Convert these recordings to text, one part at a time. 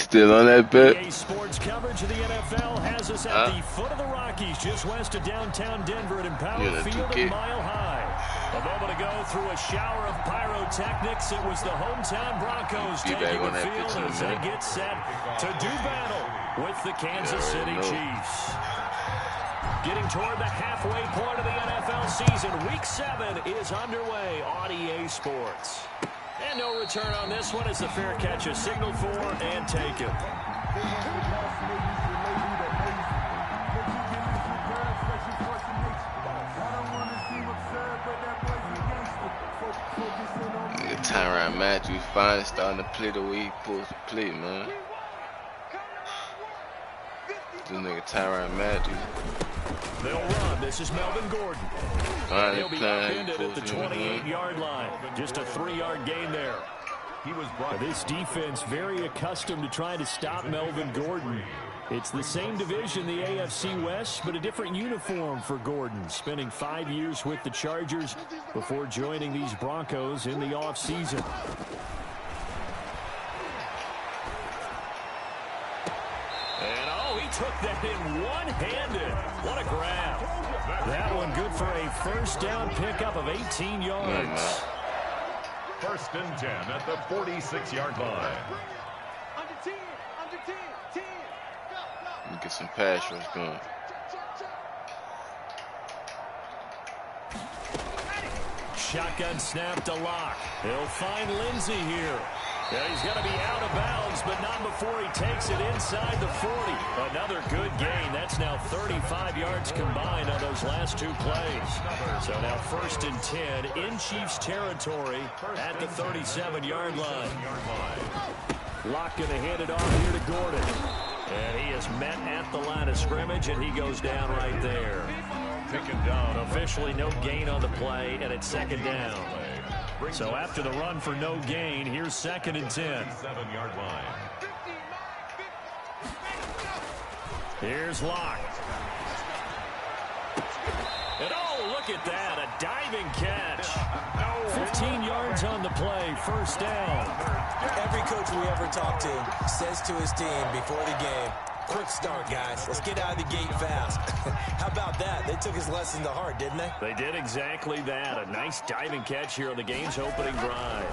still on that bet? EA Sports coverage of the NFL has us at the foot of the Rockies, just west of downtown Denver at Empower Field at Mile High. A moment ago, through a shower of pyrotechnics, it was the hometown Broncos taking the field as they get set to do battle with the Kansas City Chiefs. Getting toward the halfway point of the NFL season, Week 7 is underway on EA Sports. And no return on this one as the fair catch is signaled for and taken. Tyrann Matthews finally starting to play the way he supposed to play, man. This nigga Tyrann Matthews. They'll run. This is Melvin Gordon. And he'll be upended at the 28-yard line. Just a 3-yard gain there. This defense very accustomed to trying to stop Melvin Gordon. It's the same division, the AFC West, but a different uniform for Gordon, spending 5 years with the Chargers before joining these Broncos in the offseason. And he took that in one-handed. What a grab. That one good for a first down pickup of 18 yards. First and 10 at the 46-yard line. Let me get some pass rush going. Shotgun snap to Locke. He'll find Lindsey here. Yeah, he's going to be out of bounds, but not before he takes it inside the 40. Another good gain. That's now 35 yards combined on those last two plays. So now first and 10 in Chiefs territory at the 37-yard line. Locke going to hand it off here to Gordon. And he is met at the line of scrimmage, and he goes down right there. Taken down. Officially no gain on the play, and it's second down. So after the run for no gain, here's second and 10. 7-yard line. Here's Locke. And look at that, a diving catch. 15 yards on the play, first down. Every coach we ever talk to says to his team before the game, quick start, guys. Let's get out of the gate fast. How about that? They took his lesson to heart, didn't they? They did exactly that. A nice diving catch here on the game's opening drive.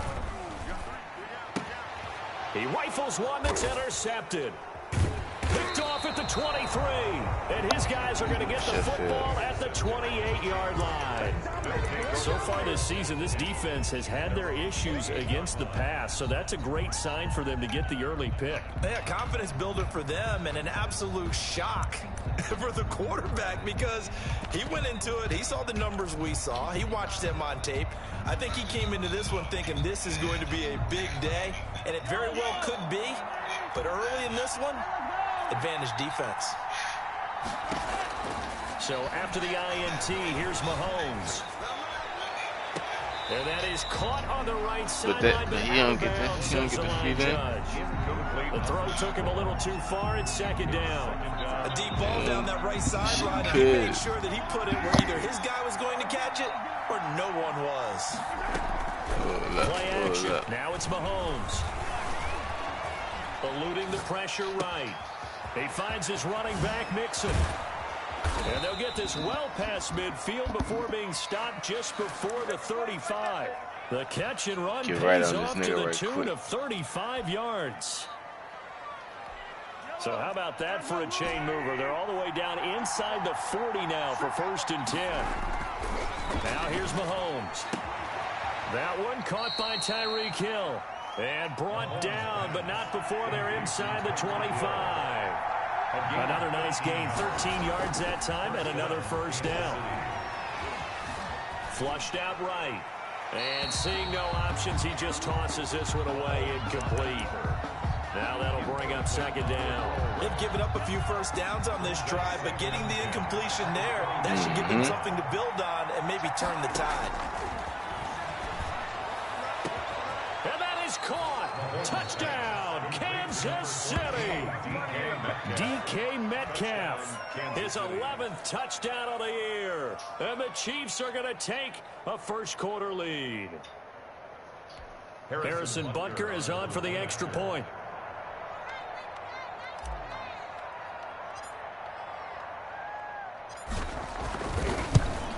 He rifles one that's intercepted. Picked off at the 23. And his guys are going to get the football at the 28-yard line. So far this season, this defense has had their issues against the pass, so that's a great sign for them to get the early pick. Yeah, confidence builder for them and an absolute shock for the quarterback because he went into it. He saw the numbers we saw. He watched them on tape. I think he came into this one thinking this is going to be a big day, and it very well could be. But early in this one, advantage defense. So after the INT, here's Mahomes. And that is caught on the right sideline, but he don't get the free judge. The throw took him a little too far. It's second down. A deep ball down that right sideline, and he made sure that he put it where either his guy was going to catch it or no one was. Play action. Now it's Mahomes. Eluding the pressure right. He finds his running back, Mixon. And they'll get this well past midfield before being stopped just before the 35. The catch and run pays off to the tune of 35 yards. So how about that for a chain mover? They're all the way down inside the 40 now for first and 10. Now here's Mahomes. That one caught by Tyreek Hill. And brought down, but not before they're inside the 25. Another nice gain, 13 yards that time, and another first down. Flushed out right. And seeing no options, he just tosses this one away incomplete. Now that'll bring up second down. They've given up a few first downs on this drive, but getting the incompletion there, that should give them something to build on and maybe turn the tide. And that is caught. Touchdown, Kansas City. DK Metcalf, his 11th touchdown of the year. And the Chiefs are going to take a first quarter lead. Harrison Butker is on for the extra point.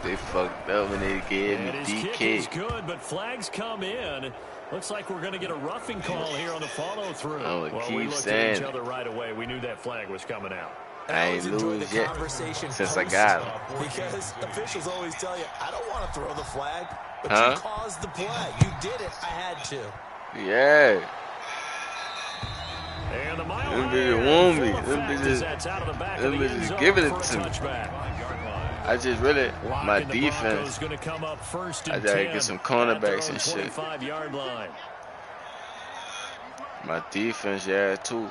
They fucked up when they gave me His kick is DK. good, but flags come in. Looks like we're going to get a roughing call here on the follow-through. I would Well, keep we looked saying at each other right away. We knew that flag was coming out. I ain't lose yet since I got him. Because officials always tell you, I don't want to throw the flag, but Huh? you caused the play. You did it. I had to. Yeah. And the mile Them high bitches air want in me. full Them effect bitches- as that's out of the back them of the bitches end zone giving it for a to me. touchback. I just really, my Blocking the defense, Broncos gonna come up first I and gotta 10 get some at their cornerbacks own and shit. 25-yard line. My defense, yeah, too.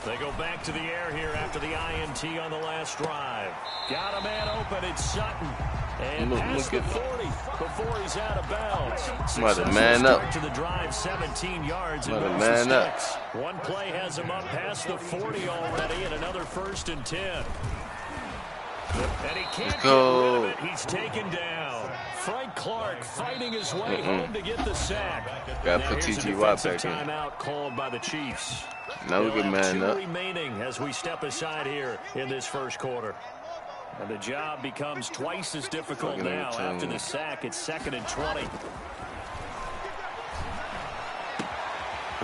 They go back to the air here after the INT on the last drive. Got a man open. It's Sutton. And past the 40 before he's out of bounds. Mother man up. Start to the drive, 17 yards. Mother and man up. One play has him up past the 40 already, and another 1st and 10. And he can't Let's get go. rid of it. He's taken down. Frank Clark fighting his way home to get the sack. Gotta put Here's a TG Watt defensive back in. timeout called by the Chiefs. Now we They'll get have man 2 up. remaining as we step aside here in this first quarter. And the job becomes twice as difficult Fucking now overtime. after the sack. It's 2nd and 20.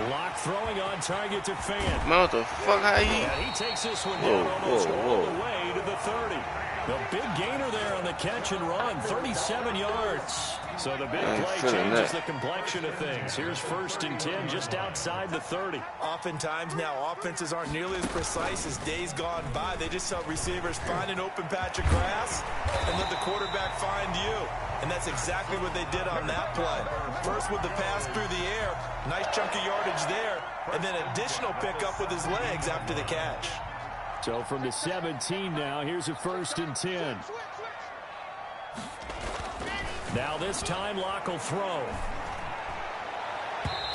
Lock throwing on target to Fan. Man, what the fuck, how he? And he takes this one Whoa, down almost whoa, all whoa. the way to the 30. The big gainer there on the catch and run, 37 yards. So the big I ain't play feeling changes that. the complexion of things. Here's 1st and 10 just outside the 30. Oftentimes now, offenses aren't nearly as precise as days gone by. They just help receivers find an open patch of grass and let the quarterback find you. And that's exactly what they did on that play. First with the pass through the air, nice chunk of yardage there, and then additional pickup with his legs after the catch. So from the 17 now, here's a 1st and 10. Now this time, Locke will throw.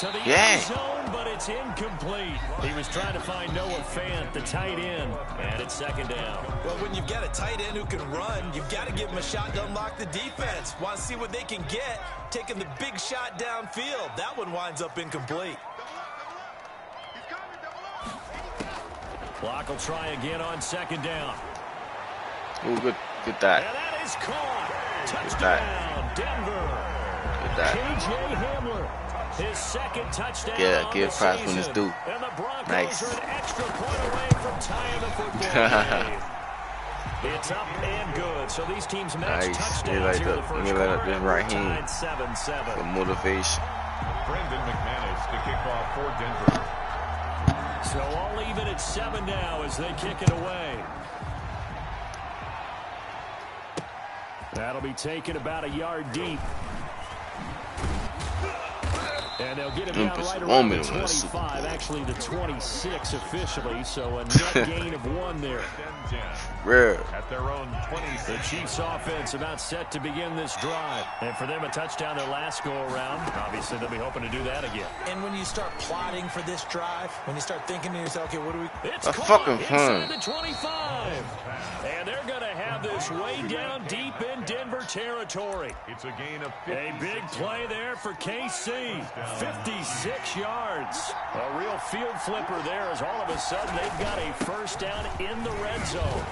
To the end zone, but it's incomplete. He was trying to find Noah Fant, the tight end, and it's 2nd down. Well, when you've got a tight end who can run, you've got to give him a shot to unlock the defense. Want to see what they can get, taking the big shot downfield. That one winds up incomplete. Locke will try again on 2nd down. Ooh, good And that. that is caught. Touchdown, Denver. Good that. KJ Hamler, his 2nd touchdown Yeah, on give the props season. when it's due. And the Broncos Nice. are an extra point away from tying the football game. It's up and good. So these teams match Nice. touchdowns They like here in the the- first they like quarter. this and we're right hand. tied 7-7. For motivation. Brendan McManus to kick off for Denver. So all even at 7 now as they kick it away. That'll be taken about a yard deep. And they'll get him down right around the 25, actually the 26 officially, so a net gain of 1 there. 10-10 Rare. at their own 26. The Chiefs offense about set to begin this drive. And for them a touchdown their last go-around. Obviously they'll be hoping to do that again. And when you start plotting for this drive, when you start thinking to yourself, okay, what do we... It's A caught fucking inside fun. the 25. And they're going to have this way down deep in Denver territory. It's a gain of A 56 big play there for KC. 56 yards. A real field flipper there as all of a sudden they've got a 1st down in the red zone.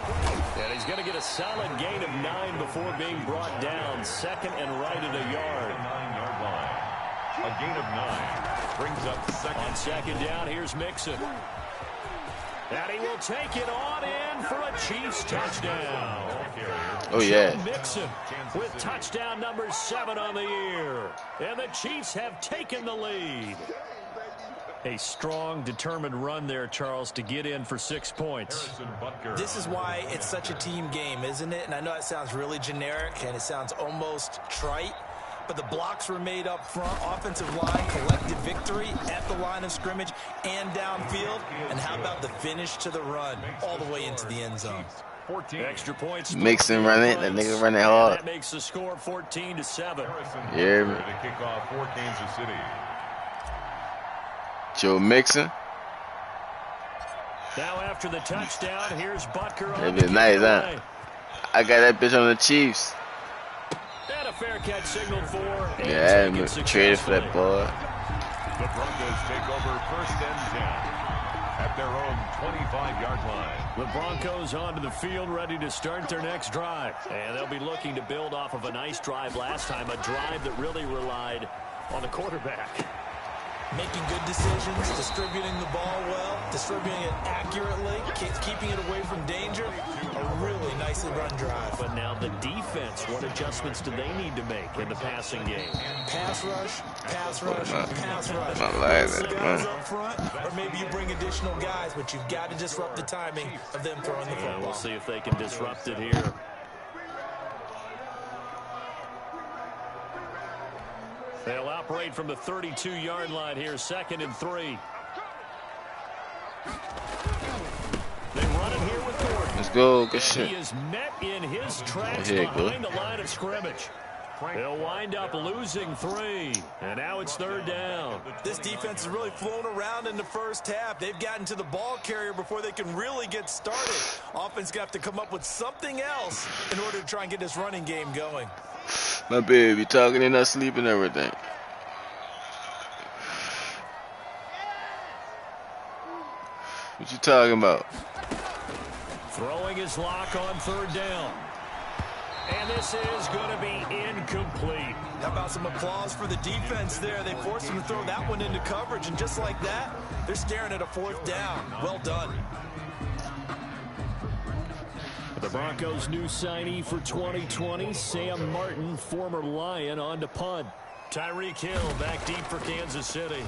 And he's going to get a solid gain of 9 before being brought down. 2nd and right at a yard. 9-yard line. A gain of 9 brings up 2nd. On 2nd down, here's Mixon. And he will take it on in for a Chiefs touchdown. Oh, yeah. Joe Mixon with touchdown number 7 on the year. And the Chiefs have taken the lead. A strong, determined run there, Charles, to get in for 6 points. This is why it's such a team game, isn't it? And I know it sounds really generic and it sounds almost trite, but the blocks were made up front, offensive line, collective victory at the line of scrimmage and downfield. And how about the finish to the run all the way into the end zone? 14. Extra points. Mixon running, that nigga running hard. That makes the score 14-7. Yeah. To kick off for Kansas City. Joe Mixon. Now after the touchdown, here's Butker on That'd the be nice, huh? play. I got that bitch on the Chiefs. And a fair catch signaled for. And Yeah, taken I'm traded for that successfully. boy. The Broncos take over 1st and 10 at at their own 25-yard line. The Broncos onto the field, ready to start their next drive. And they'll be looking to build off of a nice drive last time, a drive that really relied on the quarterback. Making good decisions, distributing the ball well, distributing it accurately, keeping it away from danger. A really nicely run drive. But now the defense, what adjustments do they need to make in the passing game? Pass rush, pass rush, pass rush. I like that, Guys man. up front, or maybe you bring additional guys, but you've got to disrupt the timing of them throwing the football. We'll see if they can disrupt it here. They'll operate from the 32-yard line here, 2nd and 3. They run it here with Gordon. Let's go. Good shit. He is met in his tracks Here you go. behind the line of scrimmage. They'll wind up losing 3. And now it's 3rd down. This defense is really flown around in the first half. They've gotten to the ball carrier before they can really get started. Offense got to come up with something else in order to try and get this running game going. My baby, you talking and not sleeping and everything. What you talking about? Throwing his lock on 3rd down. And this is going to be incomplete. How about some applause for the defense there? They forced him to throw that one into coverage, and just like that, they're staring at a 4th down. Well done. The Broncos' new signee for 2020, Sam Martin, former Lion, on to punt. Tyreek Hill back deep for Kansas City.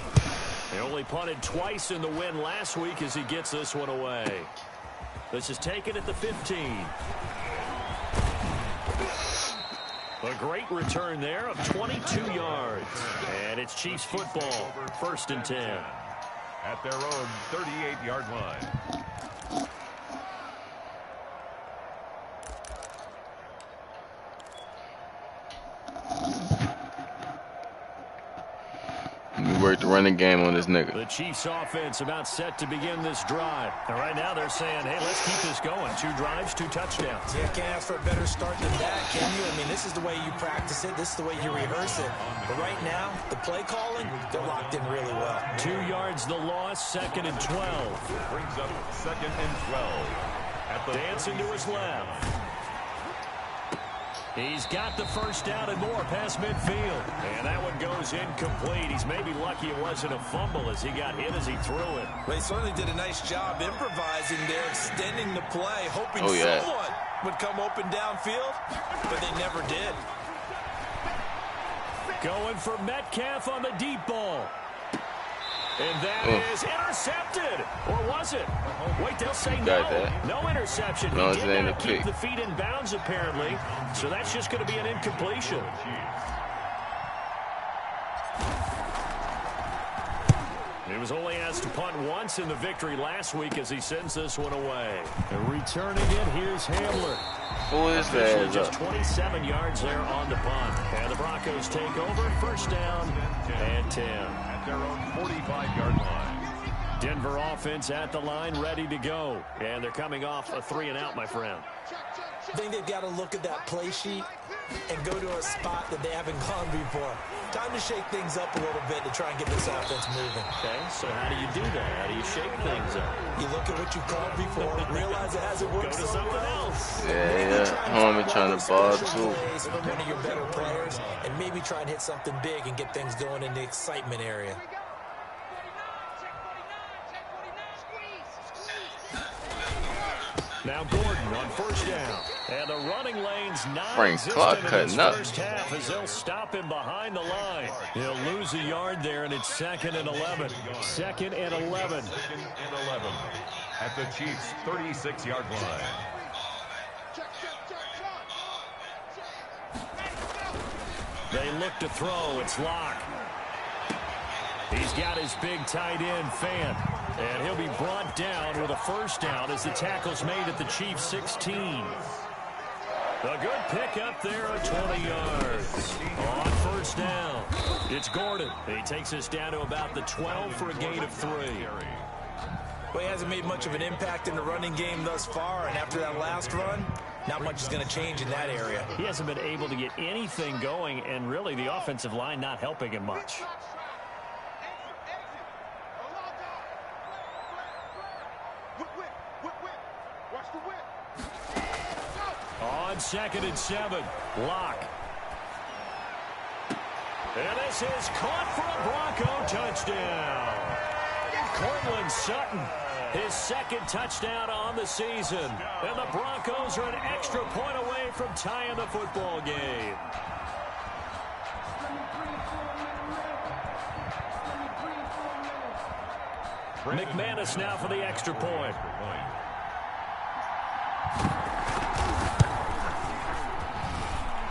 They only punted twice in the win last week as he gets this one away. This is taken at the 15. A great return there of 22 yards. And it's Chiefs football, 1st and 10. At their own 38-yard line. Work the running game on this nigga. The Chiefs offense about set to begin this drive. And right now they're saying, hey, let's keep this going. 2 drives, 2 touchdowns. Yeah, can't ask for a better start than that, can you? I mean, this is the way you practice it. This is the way you rehearse it. But right now, the play calling, they're locked in really well. 2 yards the loss, 2nd and 12. Brings up 2nd and 12. At the Dancing to his left. He's got the 1st down and more past midfield. And that one goes incomplete. He's maybe lucky it wasn't a fumble as he got hit as he threw it. They certainly did a nice job improvising there, extending the play, hoping someone would come open downfield, but they never did. Going for Metcalf on the deep ball. And that is intercepted. Or was it? Wait, they'll say no. No interception. No, he did not keep pick. the feet in bounds, apparently. So that's just going to be an incompletion. He was only asked to punt once in the victory last week as he sends this one away. And returning it, here's Hamler. Who is that? Just 27 yards there on the punt. And the Broncos take over, 1st down and 10. At their own 45-yard line. Denver offense at the line, ready to go. And they're coming off a 3-and-out, my friend. I think they've got to look at that play sheet and go to a spot that they haven't gone before. Time to shake things up a little bit to try and get this offense moving. Okay, so how do you do that? How do you shake things up? You look at what you called before, realize it hasn't worked Go to so something well. else. Yeah. Homie trying to ball too. From one of your better players, and maybe try and hit something big and get things going in the excitement area. Now Gordon on 1st down. And the running lane's Frank Clark cutting up. First half as they'll stop him behind the line. He'll lose a yard there, and it's 2nd and 11. 2nd and 11. 2nd and 11. At the Chiefs' 36-yard line. They look to throw. It's Locke. He's got his big tight end, Fan. And he'll be brought down with a 1st down as the tackle's made at the Chiefs' 16. A good pick up there at 20 yards. On 1st down, it's Gordon. He takes us down to about the 12 for a gain of 3. Well, he hasn't made much of an impact in the running game thus far, and after that last run, not much is going to change in that area. He hasn't been able to get anything going, and really the offensive line not helping him much. On 2nd and 7, Locke. And this is caught for a Bronco touchdown. Cortland Sutton, his 2nd touchdown on the season. And the Broncos are an extra point away from tying the football game. McManus now for the extra point.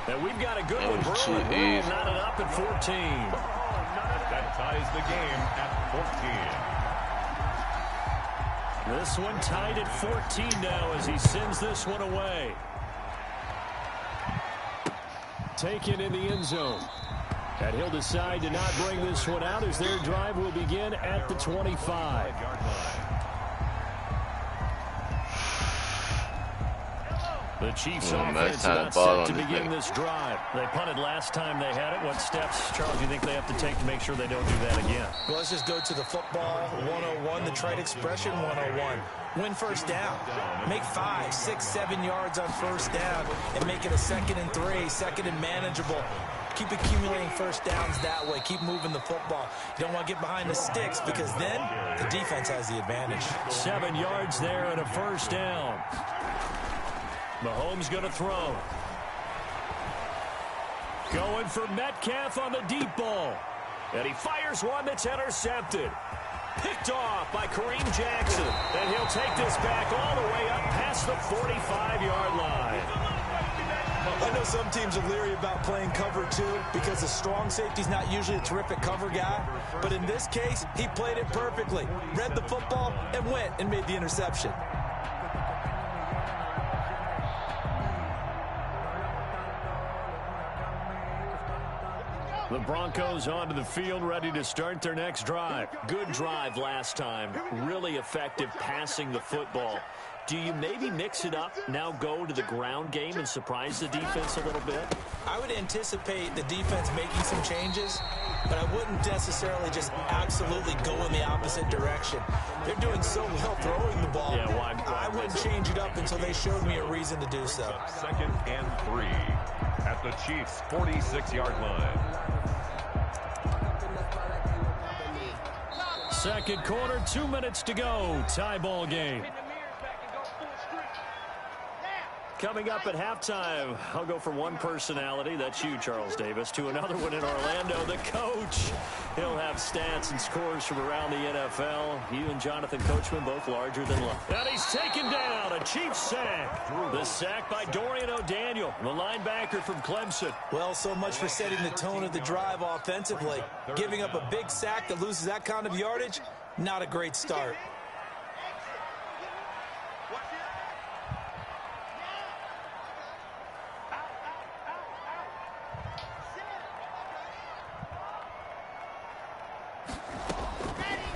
And we've got a good one brewing. We're knotted up at 14. That ties the game at 14. This one tied at 14 now as he sends this one away. Taken in the end zone. And he'll decide to not bring this one out as their drive will begin at the 25. The Chiefs offense not set to begin this drive. They punted last time they had it. What steps, Charles, do you think they have to take to make sure they don't do that again? Well, let's just go to the football 101, the trite expression 101. Win first down. Make 5, 6, 7 yards on first down and make it a 2nd and 3, 2nd and manageable. Keep accumulating first downs that way. Keep moving the football. You don't want to get behind the sticks because then the defense has the advantage. 7 yards there and a first down. Mahomes going to throw. Going for Metcalf on the deep ball. And he fires one that's intercepted. Picked off by Kareem Jackson. And he'll take this back all the way up past the 45-yard line. I know some teams are leery about playing cover 2 because the strong safety's not usually a terrific cover guy. But in this case, he played it perfectly. Read the football and went and made the interception. The Broncos onto the field, ready to start their next drive. Good drive last time. Really effective passing the football. Do you maybe mix it up, now go to the ground game and surprise the defense a little bit? I would anticipate the defense making some changes, but I wouldn't necessarily just absolutely go in the opposite direction. They're doing so well throwing the ball. Yeah, why I wouldn't change it up until they showed me a reason to do so. 2nd and 3 at the Chiefs' 46-yard line. Second quarter, 2 minutes to go. Tie ball game. Coming up at halftime, I'll go from one personality, that's you, Charles Davis, to another one in Orlando, the coach. He'll have stats and scores from around the NFL. You and Jonathan Coachman both larger than life. And he's taken down, a Chiefs sack. The sack by Dorian O'Daniel, the linebacker from Clemson. Well, so much for setting the tone of the drive offensively. Giving up a big sack that loses that kind of yardage, not a great start.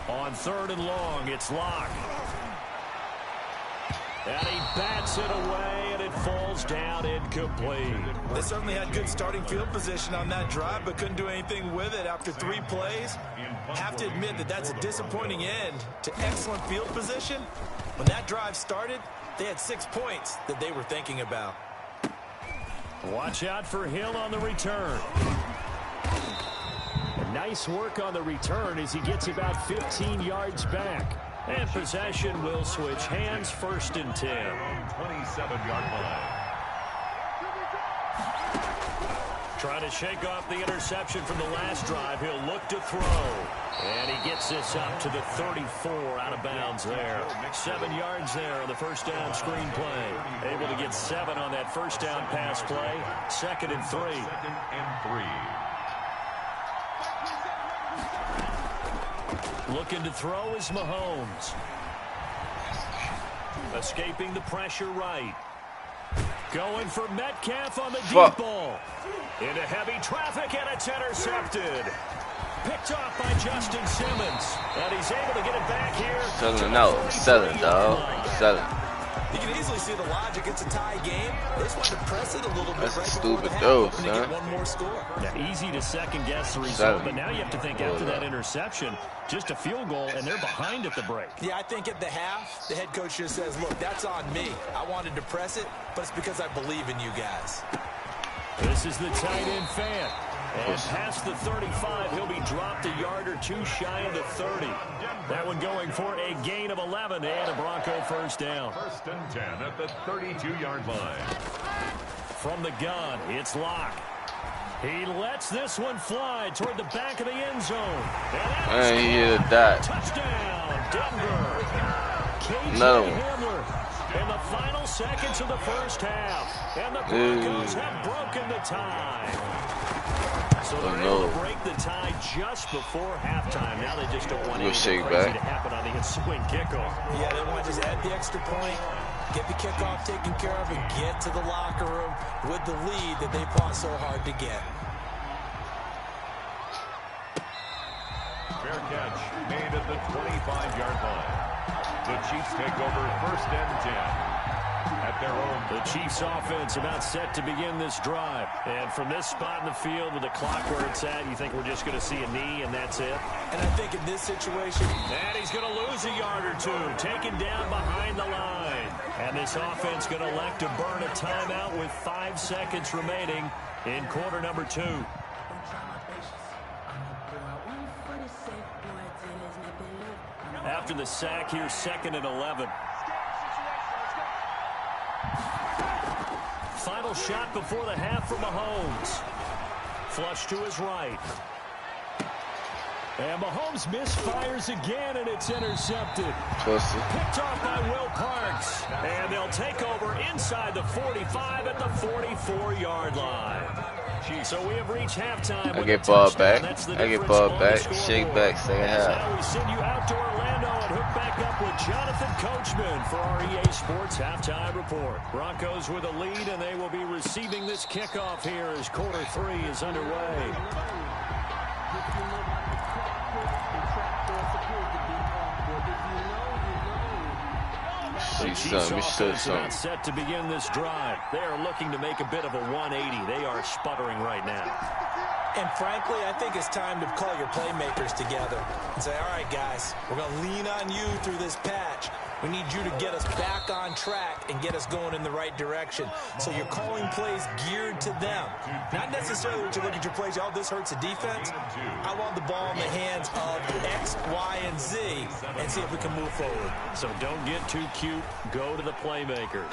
On 3rd and long, it's Locke. And he bats it away, and it falls down incomplete. They certainly had good starting field position on that drive, but couldn't do anything with it after 3 plays. Have to admit that that's a disappointing end to excellent field position. When that drive started, they had 6 points that they were thinking about. Watch out for Hill on the return. Nice work on the return as he gets about 15 yards back. And possession will switch hands, 1st and 10. 27-yard line. Trying to shake off the interception from the last drive. He'll look to throw. And he gets this up to the 34 out of bounds there. 7 yards there on the first down screen play. Able to get 7 on that first down pass play. 2nd and 3. 2nd and 3. Looking to throw is Mahomes. Escaping the pressure right. Going for Metcalf on the deep ball. Into heavy traffic, and it's intercepted. Picked off by Justin Simmons. And he's able to get it back here. Selling out. Selling, dog. Selling. You can easily see the logic. It's a tie game. They just want to press it a little bit. That's a right stupid throw, son. get one more score. Yeah, easy to second-guess the result, but now you have to think after that interception, just a field goal, and they're behind at the break. Yeah, I think at the half, the head coach just says, look, that's on me. I wanted to press it, but it's because I believe in you guys. This is the tight end fan. And past the 35, he'll be dropped a yard or two shy of the 30. That one going for a gain of 11 and a Bronco first down. 1st and 10 at the 32-yard line. From the gun, it's Locke. He lets this one fly toward the back of the end zone. And he hit a dot. Touchdown, Denver. Another KJ one. Hamler in the final seconds of the first half. And the Broncos have broken the tie. So they're able to break the tie just before halftime. Now they just don't want anything crazy to happen on the ensuing kickoff. Yeah, they want to just add the extra point, get the kickoff taken care of, and get to the locker room with the lead that they fought so hard to get. Fair catch made at the 25-yard line. The Chiefs take over 1st and 10. At their own. The Chiefs offense about set to begin this drive. And from this spot in the field with the clock where it's at, you think we're just going to see a knee and that's it? And I think in this situation... And he's going to lose a yard or two, taken down behind the line. And this offense going to elect to burn a timeout with 5 seconds remaining in quarter number 2. After the sack, here's 2nd and 11. Final shot before the half from Mahomes. Flush to his right. And Mahomes misfires again, and it's intercepted. Picked off by Will Parks. And they'll take over inside the 45 at the 44-yard line. So we have reached halftime. I get ball back. I get ball back. Shake back, second half. Now we send you out to Orlando and hook back up with Jonathan Coachman for our EA Sports Halftime Report. Broncos with a lead, and they will be receiving this kickoff here as quarter 3 is underway. The Chiefs offense about set to begin this drive. They are looking to make a bit of a 180. They are sputtering right now. And frankly, I think it's time to call your playmakers together and say, all right, guys, we're going to lean on you through this patch. We need you to get us back on track and get us going in the right direction. So you're calling plays geared to them. Not necessarily when you look at your plays, oh, this hurts the defense. I want the ball in the hands of X, Y, and Z and see if we can move forward. So don't get too cute. Go to the playmakers.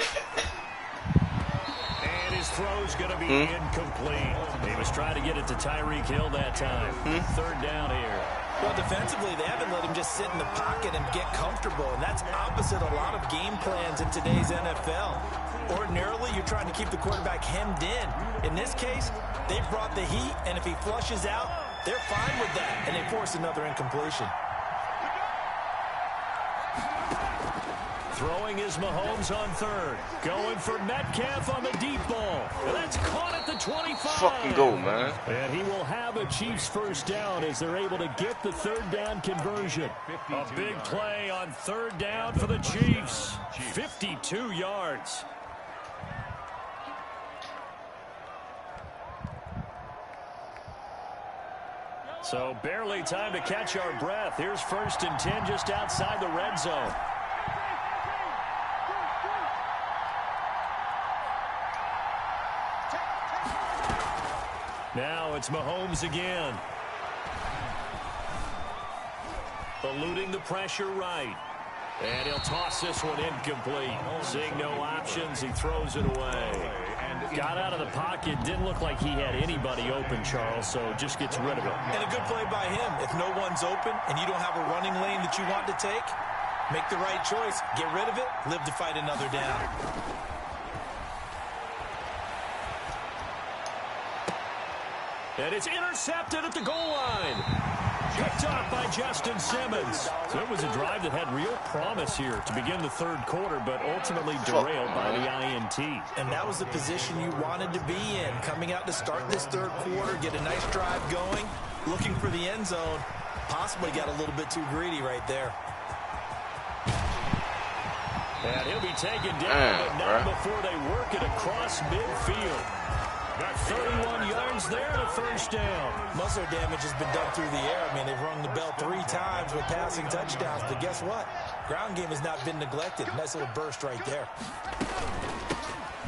And his throw's going to be incomplete. He was trying to get it to Tyreek Hill that time. 3rd down here. Well, defensively, they haven't let him just sit in the pocket and get comfortable, and that's opposite a lot of game plans in today's NFL. Ordinarily, you're trying to keep the quarterback hemmed in. In this case, they've brought the heat, and if he flushes out, they're fine with that, and they force another incompletion. Throwing is Mahomes on 3rd. Going for Metcalf on the deep ball. And that's caught at the 25. Fucking go, man. And he will have a Chiefs first down as they're able to get the 3rd down conversion. A big play on 3rd down for the Chiefs. 52 yards. So barely time to catch our breath. Here's 1st and 10 just outside the red zone. Now it's Mahomes again. Eluding the pressure right. And he'll toss this one incomplete. Seeing no options, he throws it away. Got out of the pocket. Didn't look like he had anybody open, Charles, so just gets rid of it. And a good play by him. If no one's open and you don't have a running lane that you want to take, make the right choice. Get rid of it. Live to fight another down. And it's intercepted at the goal line. Picked off by Justin Simmons. So it was a drive that had real promise here to begin the 3rd quarter, but ultimately derailed by the INT. And that was the position you wanted to be in. Coming out to start this 3rd quarter, get a nice drive going, looking for the end zone. Possibly got a little bit too greedy right there. And he'll be taken down, but not before they work it across midfield. 31 yards there and a first down. Most of their damage has been done through the air. I mean, they've rung the bell 3 times with passing touchdowns, but guess what? Ground game has not been neglected. Nice little burst right there.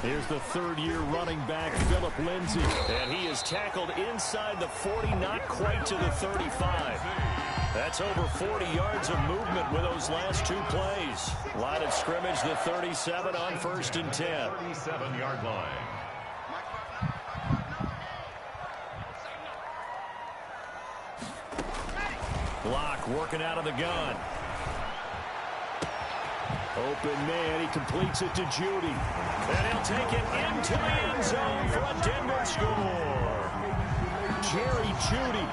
Here's the third-year running back, Phillip Lindsay. And he is tackled inside the 40, not quite to the 35. That's over 40 yards of movement with those last 2 plays. Line of scrimmage, the 37 on 1st and 10. 37-yard line. Block working out of the gun. Open man, he completes it to Judy. And he'll take it into the end zone for a Denver score. Jerry Judy,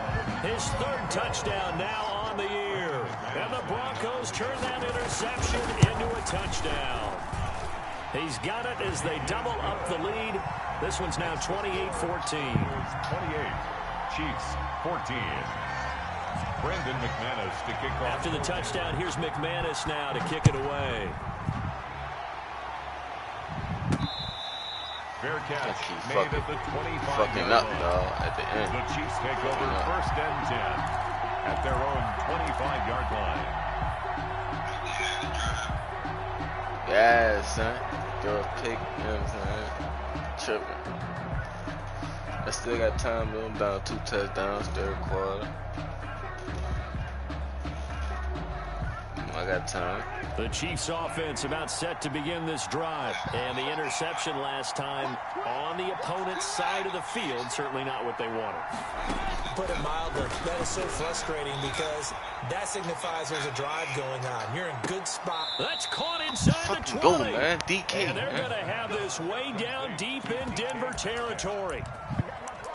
his 3rd touchdown now on the year. And the Broncos turn that interception into a touchdown. He's got it as they double up the lead. This one's now 28-14. 28, Chiefs 14. Brendan McManus to kick off. After the touchdown, here's McManus now to kick it away. Fair catch made at the 25. Fucking up, dog, at the end. The Chiefs take over 1st and 10 at their own 25-yard line. Yeah, son. Throw a pick, you know what I'm saying? Tripping. I still got time, though. I'm down 2 touchdowns, 3rd quarter. I got time. The Chiefs offense about set to begin this drive. And the interception last time on the opponent's side of the field. Certainly not what they wanted. Put it mildly, that is so frustrating because that signifies there's a drive going on. You're in good spot. That's caught inside the 20. Go, man. DK, and they're going to have this way down deep in Denver territory.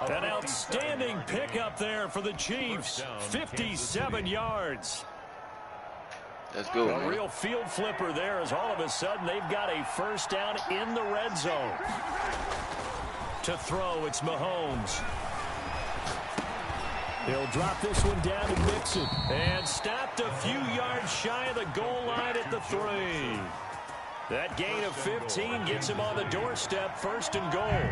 An outstanding pickup there for the Chiefs. 57 yards. Let's go, A man. real field flipper there as all of a sudden they've got a first down in the red zone. To throw, it's Mahomes. He'll drop this one down to Mixon. And stopped a few yards shy of the goal line at the 3. That gain of 15 gets him on the doorstep, 1st and goal.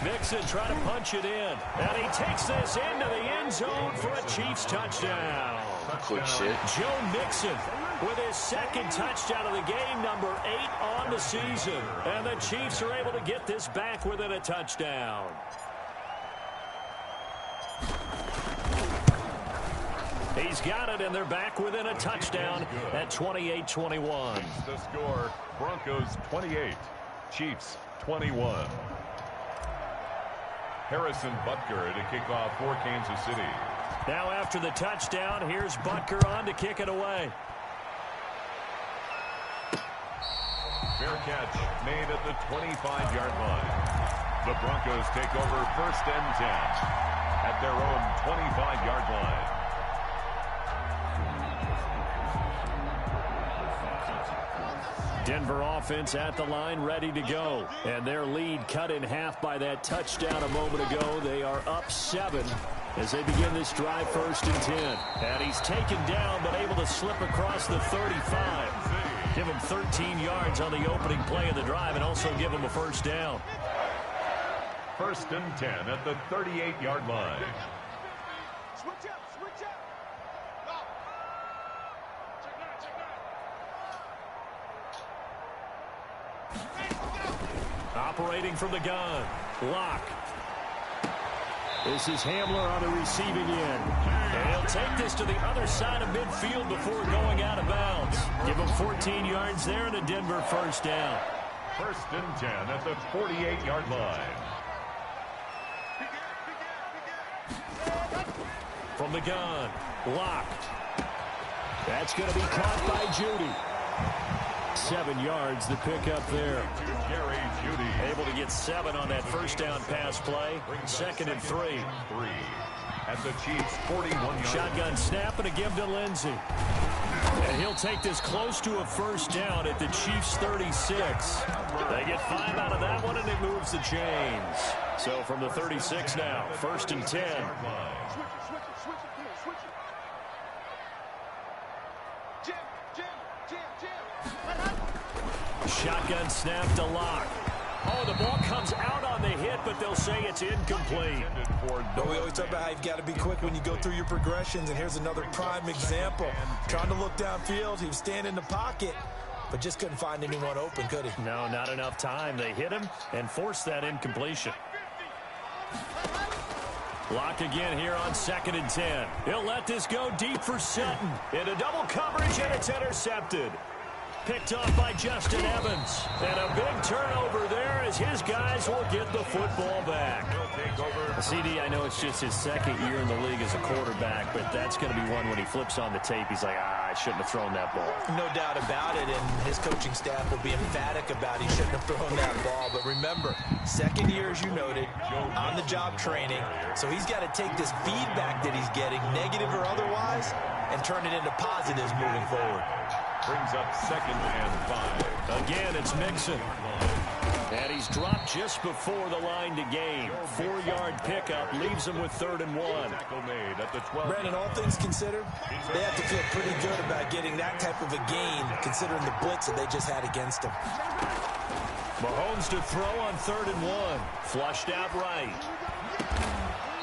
Mixon trying to punch it in. And he takes this into the end zone for a Chiefs touchdown. Quick shit. Joe Mixon with his 2nd touchdown of the game, number 8 on the season. And the Chiefs are able to get this back within a touchdown. He's got it, and they're back within a touchdown at 28-21. The score, Broncos 28, Chiefs 21. Harrison Butker to kick off for Kansas City. Now after the touchdown, here's Butker on to kick it away. Fair catch made at the 25-yard line. The Broncos take over 1st and 10 at their own 25-yard line. Denver offense at the line, ready to go. And their lead cut in half by that touchdown a moment ago. They are up 7 as they begin this drive, 1st and 10. And he's taken down, but able to slip across the 35. Give him 13 yards on the opening play of the drive and also give him a first down. 1st and 10 at the 38-yard line. Switch up, switch up. Operating from the gun. Lock. This is Hamler on the receiving end. And he'll take this to the other side of midfield before going out of bounds. Give him 14 yards there and a Denver first down. 1st and 10 at the 48-yard line. From the gun. Locked. That's going to be caught by Judy. 7 yards, the pickup there. Jerry Judy. Able to get 7 on that first down pass play. 2nd and 3. 3 at the Chiefs' 41-yard. Shotgun snap and a give to Lindsay. And he'll take this close to a first down at the Chiefs' 36. They get 5 out of that one, and it moves the chains. So from the 36 now, 1st and 10. Shotgun snap to Locke. Oh, the ball comes out on the hit, but they'll say it's incomplete. But we always talk about how you've got to be quick when you go through your progressions, and here's another prime example. Trying to look downfield, he was standing in the pocket, but just couldn't find anyone open, could he? No, not enough time. They hit him and forced that incompletion. Locke again here on 2nd and 10. He'll let this go deep for Sutton. Into double coverage, and it's intercepted. Picked off by Justin Evans. And a big turnover there as his guys will get the football back. CD, I know it's just his 2nd year in the league as a quarterback, but that's going to be one when he flips on the tape. He's like, I shouldn't have thrown that ball. No doubt about it, and his coaching staff will be emphatic about he shouldn't have thrown that ball. But remember, 2nd year, as you noted, on-the-job training. So he's got to take this feedback that he's getting, negative or otherwise, and turn it into positives moving forward. Brings up 2nd and 5. Again, it's Mixon. And he's dropped just before the line to gain. 4-yard pickup leaves him with 3rd and 1. Tackle made at the 12. Brandon, all things considered, they have to feel pretty good about getting that type of a gain, considering the blitz that they just had against them. Mahomes to throw on 3rd and 1. Flushed out right.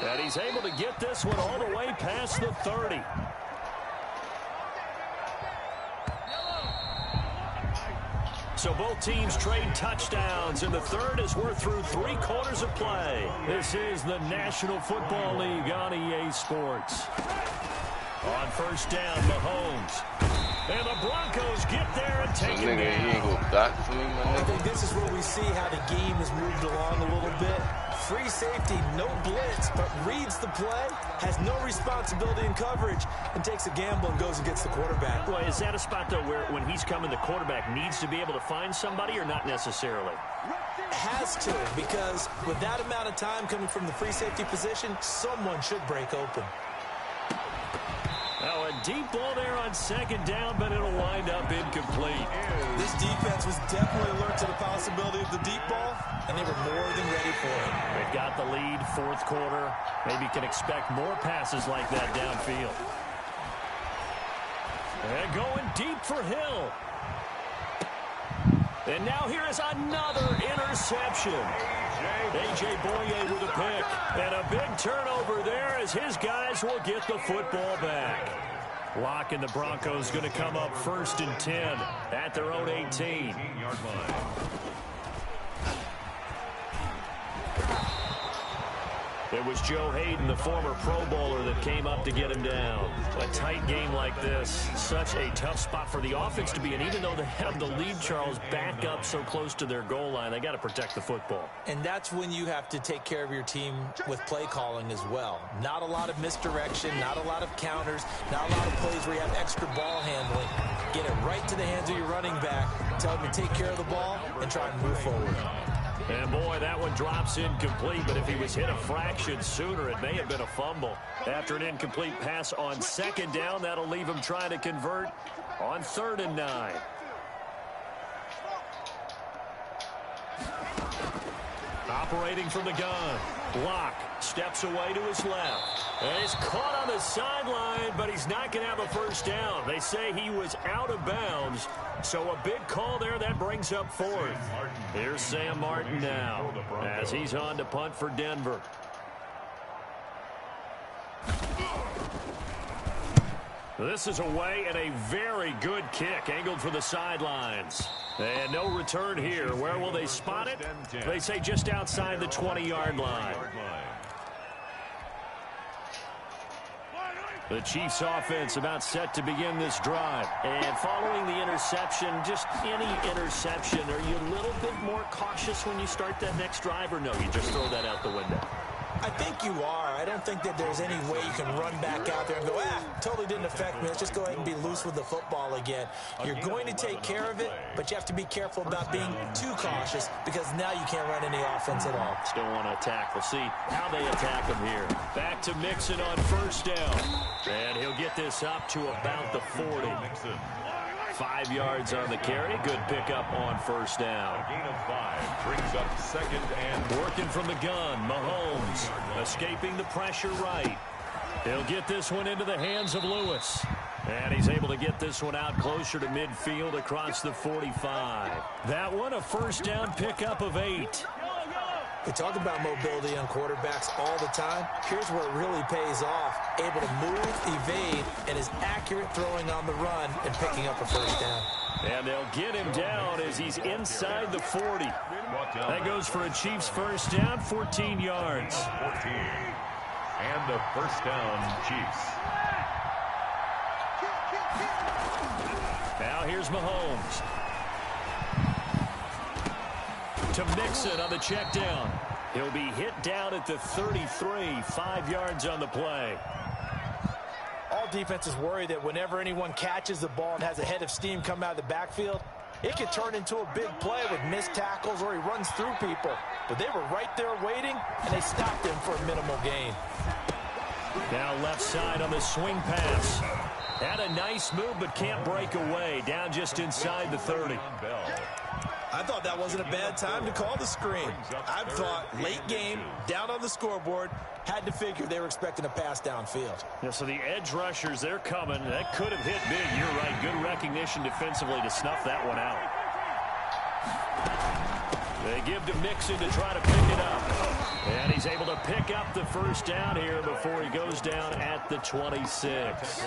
And he's able to get this one all the way past the 30. So both teams trade touchdowns, and the third as we're through 3 quarters of play. This is the National Football League on EA Sports. On 1st down, Mahomes. And the Broncos get there and take it down. He ain't go back for me, my I nigga. think this is where we see how the game has moved along a little bit. Free safety, no blitz, but reads the play, has no responsibility in coverage, and takes a gamble and goes and gets the quarterback. Boy, is that a spot, though, where when he's coming, the quarterback needs to be able to find somebody or not necessarily? Has to, because with that amount of time coming from the free safety position, someone should break open. Now, a deep ball there on 2nd down, but it'll wind up incomplete. This defense was definitely alert to the possibility of the deep ball, and they were more than ready for it. They've got the lead, 4th quarter. Maybe can expect more passes like that downfield. And going deep for Hill. And now here is another interception. A.J. Boye with a pick. And a big turnover there as his guys will get the football back. Locke and the Broncos going to come up 1st and 10 at their own 18. 18-yard line. It was Joe Hayden, the former Pro Bowler, that came up to get him down. A tight game like this, such a tough spot for the offense to be in. Even though they have the lead, Charles, back up so close to their goal line, they got to protect the football. And that's when you have to take care of your team with play calling as well. Not a lot of misdirection, not a lot of counters, not a lot of plays where you have extra ball handling. Get it right to the hands of your running back, tell him to take care of the ball, and try and move forward. And boy, that one drops incomplete, but if he was hit a fraction sooner, it may have been a fumble. After an incomplete pass on 2nd down, that'll leave him trying to convert on 3rd and 9. Operating from the gun. Locke steps away to his left. And he's caught on the sideline, but he's not going to have a 1st down. They say he was out of bounds. So a big call there that brings up 4th. Here's Sam Martin now as he's on to punt for Denver. This is away and a very good kick angled for the sidelines. And no return here. Where will they spot it? They say just outside the 20-yard line. The Chiefs offense about set to begin this drive. And following the interception, just any interception, are you a little bit more cautious when you start that next drive, or no, you just throw that out the window? I think you are. I don't think that there's any way you can run back out there and go, totally didn't affect me. Let's just go ahead and be loose with the football again. You're going to take care of it, but you have to be careful about being too cautious because now you can't run any offense at all. Still want to attack. We'll see how they attack him here. Back to Mixon on 1st down. And he'll get this up to about the 40. 5 yards on the carry. Good pickup on 1st down. A gain of 5 brings up 2nd and working from the gun. Mahomes escaping the pressure right. He'll get this one into the hands of Lewis. And he's able to get this one out closer to midfield across the 45. That one a first down pickup of 8. We talk about mobility on quarterbacks all the time. Here's where it really pays off. Able to move, evade, and is accurate throwing on the run and picking up a first down. And they'll get him down as he's inside the 40. That goes for a Chiefs first down, 14 yards. 14. And a first down, Chiefs. Now here's Mahomes. To Mixon on the check down. He'll be hit down at the 33, 5 yards on the play. All defenses worry that whenever anyone catches the ball and has a head of steam come out of the backfield, it could turn into a big play with missed tackles or he runs through people. But they were right there waiting, and they stopped him for a minimal gain. Now left side on the swing pass. Had a nice move, but can't break away. Down just inside the 30. I thought that wasn't a bad time to call the screen. I thought late game, down on the scoreboard, had to figure they were expecting a pass downfield. Yeah, so the edge rushers, they're coming. That could have hit big. You're right. Good recognition defensively to snuff that one out. They give to Mixon to try to pick it up. And he's able to pick up the first down here before he goes down at the 26.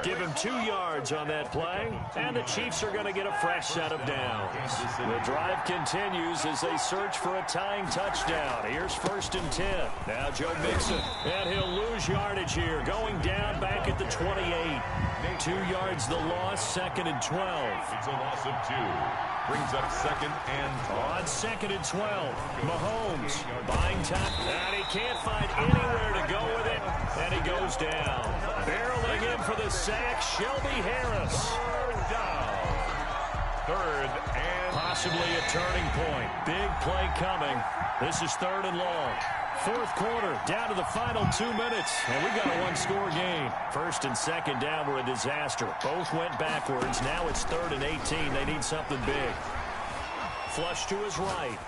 Give him 2 yards on that play. And the Chiefs are going to get a fresh set of downs. The drive continues as they search for a tying touchdown. Here's 1st and 10. Now Joe Mixon. And he'll lose yardage here. Going down back at the 28. 2 yards the loss, 2nd and 12. It's a loss of 2. Brings up 2nd and 12. On 2nd and 12, Mahomes buying time, and he can't find anywhere to go with it, and he goes down. Barreling in for the sack, Shelby Harris. Third and Possibly a turning point. Big play coming. This is 3rd and long. 4th quarter, down to the final 2 minutes, and we got a one-score game. 1st and 2nd down were a disaster. Both went backwards. Now it's 3rd and 18. They need something big. Flush to his right.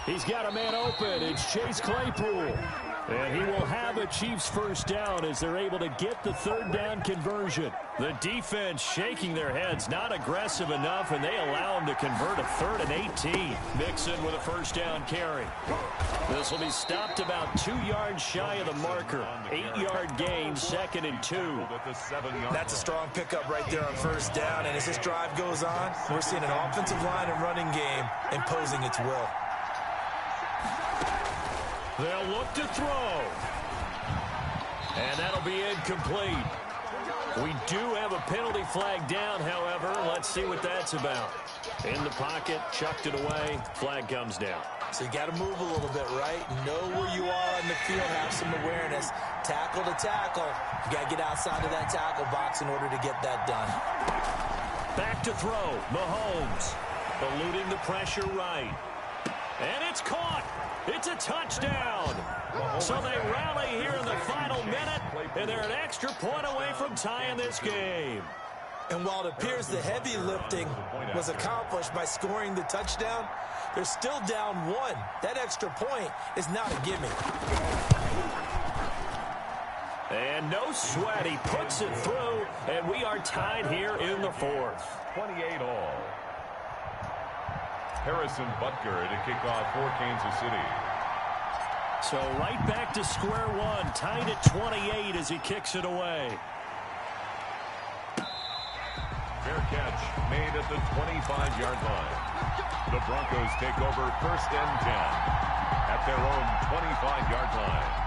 He's got a man open. It's Chase Claypool. And he will have a Chiefs first down as they're able to get the 3rd down conversion. The defense shaking their heads, not aggressive enough, and they allow him to convert a 3rd and 18. Mixon with a first down carry. This will be stopped about 2 yards shy of the marker. 8-yard gain, 2nd and 2. That's a strong pickup right there on 1st down, and as this drive goes on, we're seeing an offensive line and running game imposing its will. They'll look to throw. And that'll be incomplete. We do have a penalty flag down, however. Let's see what that's about. In the pocket, chucked it away. Flag comes down. So you got to move a little bit, right? Know where you are on the field, have some awareness. Tackle to tackle. You got to get outside of that tackle box in order to get that done. Back to throw. Mahomes eluding the pressure right. And it's caught. It's a touchdown. So they rally here in the final minute, and they're an extra point away from tying this game. And while it appears the heavy lifting was accomplished by scoring the touchdown, they're still down 1. That extra point is not a gimme. And no sweat. He puts it through, and we are tied here in the 4th. 28 all. Harrison Butker to kick off for Kansas City. So right back to square one, tied at 28 as he kicks it away. Fair catch made at the 25-yard line. The Broncos take over 1st and 10 at their own 25-yard line.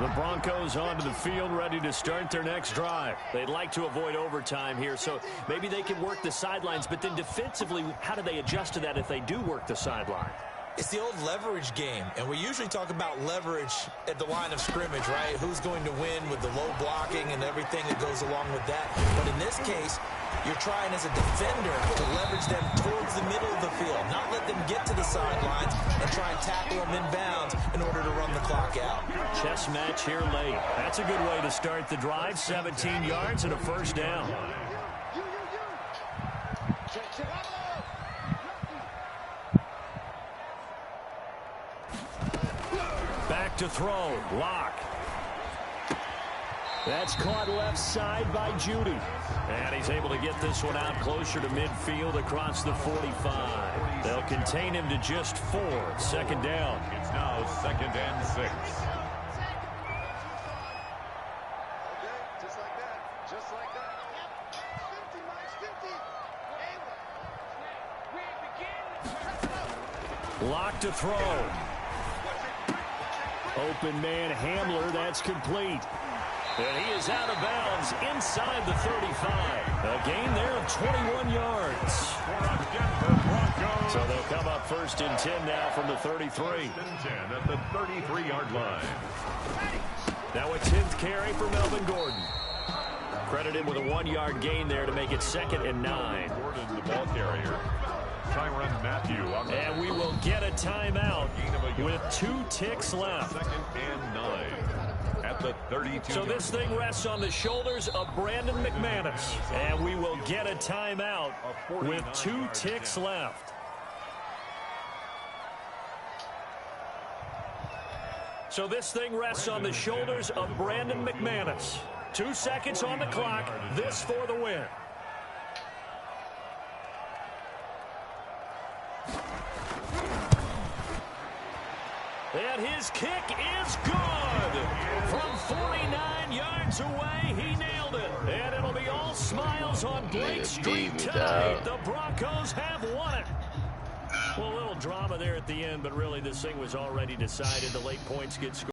The Broncos onto the field, ready to start their next drive. They'd like to avoid overtime here, so maybe they can work the sidelines, but then defensively, how do they adjust to that if they do work the sideline? It's the old leverage game, and we usually talk about leverage at the line of scrimmage, right? Who's going to win with the low blocking and everything that goes along with that. But in this case, you're trying as a defender to leverage them towards the middle of the field, not let them get to the sidelines and try and tackle them inbounds in order to run the clock out. Chess match here late. That's a good way to start the drive. 17 yards and a first down. to throw. Lock. That's caught left side by Judy. And he's able to get this one out closer to midfield across the 45. They'll contain him to just 4. 2nd down. It's now 2nd and 6. Just like that. Just like that. 50 miles, 50. Lock to throw. Open man Hamler. That's complete. And he is out of bounds inside the 35. A gain there of 21 yards. So they'll come up 1st and 10 now from the 33. 1st and 10 at the 33-yard line. Now a 10th carry for Melvin Gordon. Credited with a 1-yard gain there to make it 2nd and 9. Gordon, the ball carrier. Tyrann Mathieu. And we will get a timeout with 2 ticks left. 2nd and 9 at the 32. So this thing rests on the shoulders of Brandon McManus. And we will get a timeout with 2 ticks left. So this thing rests on the shoulders of Brandon McManus. 2 seconds on the clock. This for the win. And his kick is good. From 49 yards away, he nailed it. And it'll be all smiles on Blake Street tonight. The Broncos have won it. Well, a little drama there at the end, but really this thing was already decided. The late points get scored.